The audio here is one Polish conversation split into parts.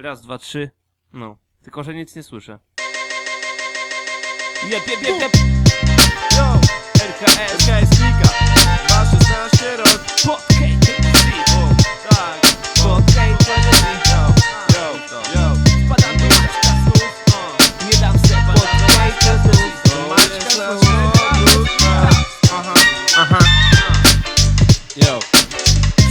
Raz, dwa, trzy. No, tylko że nic nie słyszę. Yo, RKS Mika 216 rok. Pod KTC. Tak, pod KTC. Yo. Spadam do Maćka znów. Nie dam se pod KTC. Maćka znów. Aha. Yo.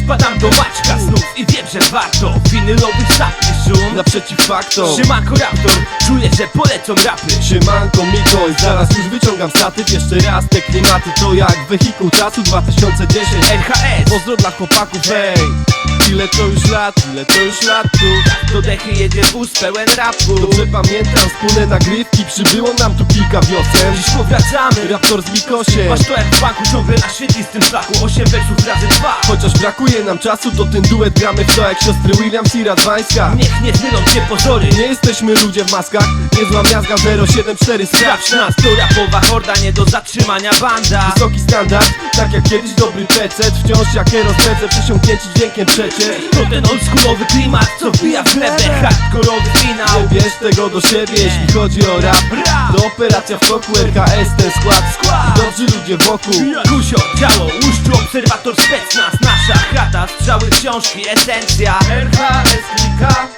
Wpadam do Maćka znów i wiem, że warto. Winylowy zapis szum naprzeciw faktom. Siemanko Raptor, czuję, że polecą rapy. Siemanko Mikołaj, zaraz już wyciągam statyw. Jeszcze raz te klimaty to jak wehikuł czasu 2010 RHS, pozdro dla chłopaków, hej. Ile to już lat tu. do dechy jedzie wóz pełen rapu. Dobrze pamiętam wspólne nagrywki, przybyło nam tu kilka wiosen. Dziś powracamy, Raptor z Mikosiem. masz to jak w banku, ciągle na świetlistym szlaku. 8 wersów razy 2. Chociaż brakuje nam czasu, to ten duet gramy w to jak siostry Williams i Radwańska. Niech nie zmylą cię pozory. Nie jesteśmy ludzie w maskach, niezła miazga 074. Sprawdź nas, to rapowa horda, nie do zatrzymania banda. Wysoki standard, tak jak kiedyś dobry PC. Wciąż jak rozpędzę, przesiąknięci dźwiękiem przecie. To ten oldschoolowy klimat, co wbija w glebę. Hardkorowy finał. Nie bierz tego do siebie, jeśli chodzi o rap. To operacja w toku, RKS ten skład. Dobrzy ludzie wokół. Kusio, działo, łuszczu, obserwator, specnaz. Nasza chata, strzały, książki, esencja. RKS klika.